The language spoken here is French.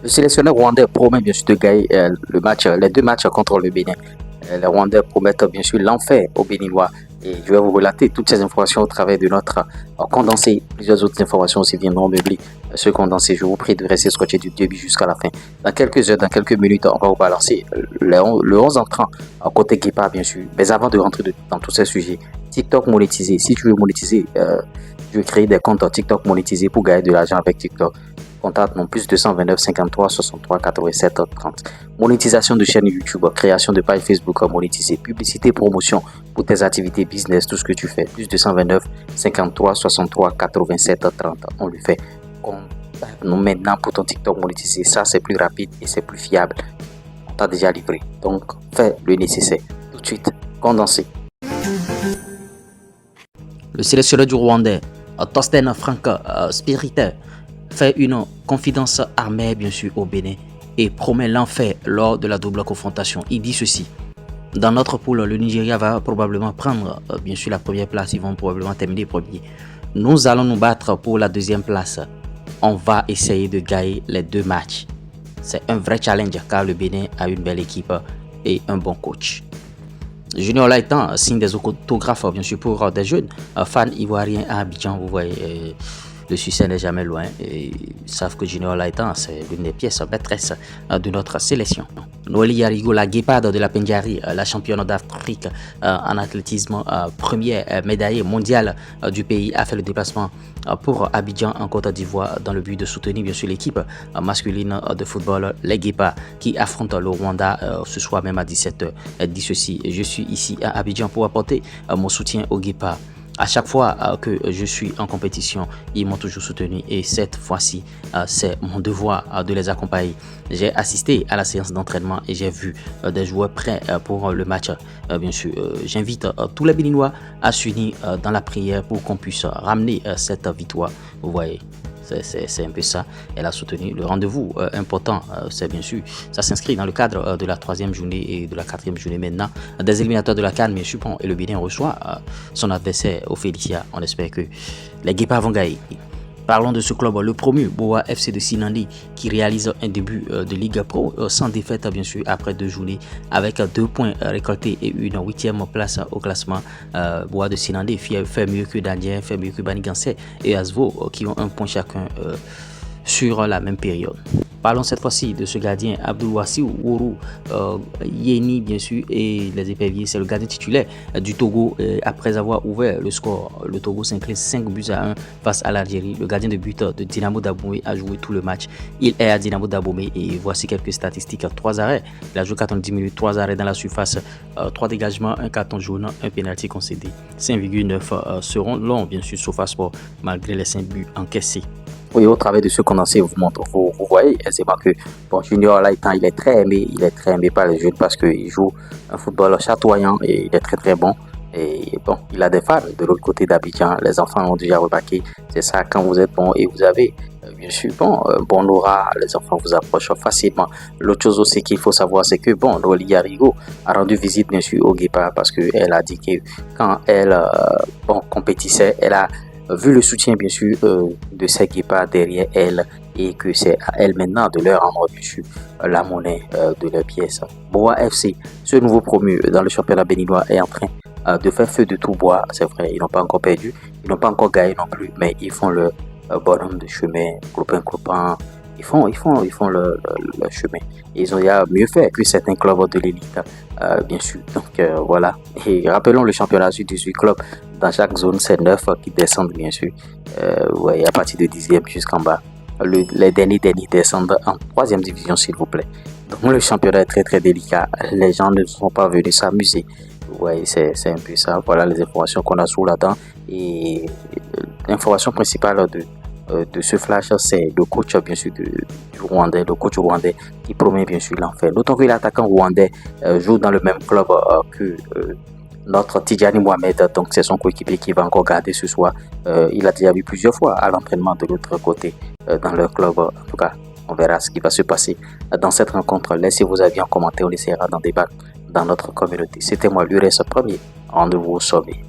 Le sélectionneur rwandais promet bien sûr de gagner les deux matchs contre le Bénin. Les Rwandais promettent bien sûr l'enfer aux Béninois. Et je vais vous relater toutes ces informations au travers de notre condensé. Plusieurs autres informations aussi viendront meubler ce condensé. Je vous prie de rester scotché du début jusqu'à la fin. Dans quelques heures, dans quelques minutes, on va vous balancer le 11 entrant à côté Guépard, bien sûr. Mais avant de rentrer dans tous ces sujets, TikTok monétisé. Si tu veux monétiser, je vais créer des comptes TikTok monétisés pour gagner de l'argent avec TikTok. Contact non plus 229 53 63 87 30. Monétisation de chaîne YouTube, création de page Facebook monétisée, publicité, promotion pour tes activités business, tout ce que tu fais. Plus 229 53 63 87 30. On le fait. Contacte-nous maintenant pour ton TikTok monétisé. Ça, c'est plus rapide et c'est plus fiable. On t'a déjà livré. Donc, fais le nécessaire. Tout de suite, condensé. Le sélectionneur du Rwandais, Torsten Frank Spiriter, fait une confidence armée bien sûr au Bénin et promet l'enfer lors de la double confrontation. Il dit ceci: dans notre poule, le Nigeria va probablement prendre bien sûr la première place, ils vont probablement terminer premier. Nous allons nous battre pour la deuxième place. On va essayer de gagner les deux matchs. C'est un vrai challenge car le Bénin a une belle équipe et un bon coach. Junior Laitan signe des autographes bien sûr pour des jeunes fans ivoiriens à Abidjan. Vous voyez, le succès n'est jamais loin et ils savent que Junior Laitan, c'est l'une des pièces maîtresses de notre sélection. Noélie Yarigo, la guéparde de la Pendjari, la championne d'Afrique en athlétisme, première médaillée mondiale du pays, a fait le déplacement pour Abidjan en Côte d'Ivoire dans le but de soutenir bien sûr l'équipe masculine de football, les Guépards, qui affrontent le Rwanda ce soir même à 17h. Elle dit ceci: je suis ici à Abidjan pour apporter mon soutien aux Guépards. À chaque fois que je suis en compétition, ils m'ont toujours soutenu et cette fois-ci, c'est mon devoir de les accompagner. J'ai assisté à la séance d'entraînement et j'ai vu des joueurs prêts pour le match. Bien sûr, j'invite tous les Béninois à s'unir dans la prière pour qu'on puisse ramener cette victoire. Vous voyez, c'est un peu ça. Elle a soutenu le rendez-vous important. C'est bien sûr, ça s'inscrit dans le cadre de la 3e journée et de la 4e journée maintenant des éliminatoires de la CAN. Bien sûr, et le Bénin reçoit son adversaire au Félicia. On espère que les Guépards vont gagner. Parlons de ce club, le promu Boa FC de Sinandi, qui réalise un début de Ligue Pro sans défaite bien sûr après 2 journées avec 2 points récoltés et une 8e place au classement. Boa de Sinandi fait mieux que Daniel, fait mieux que Banigansé et Asvo qui ont 1 point chacun sur la même période. Parlons cette fois-ci de ce gardien Abdoulouassi Wourou Yeni bien sûr, et les éperviers, c'est le gardien titulaire du Togo. Après avoir ouvert le score, le Togo s'incline 5-1 face à l'Algérie. Le gardien de but de Dynamo d'Abomey a joué tout le match. Il est à Dynamo d'Abomey et voici quelques statistiques: 3 arrêts, il a joué 90 minutes, 3 arrêts dans la surface, 3 dégagements, 1 carton jaune, 1 pénalty concédé. 5,9 seront longs bien sûr SofaSport malgré les 5 buts encaissés. Oui, au travers de ce condensé, vous voyez aisément que Junior Laitan, il est très aimé par les jeunes parce qu'il joue un football chatoyant et il est très très bon. Et bon, il a des fans de l'autre côté d'Abidjan. Les enfants l'ont déjà remarqué. C'est ça, quand vous êtes bon et vous avez bien sûr un bon aura, les enfants vous approchent facilement. L'autre chose aussi qu'il faut savoir, c'est que Noélie Yarigo a rendu visite bien sûr au Guépard parce qu'elle a dit que quand elle compétissait, elle a vu le soutien bien sûr de ces Guépards derrière elle et que c'est à elle maintenant de leur rendre bien sûr la monnaie de leurs pièces. Boa FC, ce nouveau promu dans le championnat béninois, est en train de faire feu de tout bois. C'est vrai, ils n'ont pas encore perdu, ils n'ont pas encore gagné non plus, mais ils font le bonhomme de chemin, clopin. Ils font le chemin. Ils ont mieux fait que certains clubs de l'élite, bien sûr. Donc voilà. Et rappelons le championnat sur 18 clubs. Dans chaque zone, c'est 9 qui descendent, bien sûr. À partir de 10e jusqu'en bas. Les derniers descendent en 3e division, s'il vous plaît. Donc le championnat est très très délicat. Les gens ne sont pas venus s'amuser. C'est un peu ça. Voilà les informations qu'on a sous là-dedans. Et l'information principale de ce flash, c'est le coach bien sûr du Rwandais, le coach rwandais qui promet bien sûr l'enfer. Notons que l'attaquant rwandais joue dans le même club que notre Tidjani Mohamed, donc c'est son coéquipier qui va encore garder ce soir. Il a déjà vu plusieurs fois à l'entraînement de l'autre côté dans leur club. En tout cas, on verra ce qui va se passer dans cette rencontre. Laissez vos avis en commentaire, on essaiera d'en débattre dans notre communauté. C'était moi, l'URS Premier. Rendez-vous au sommet.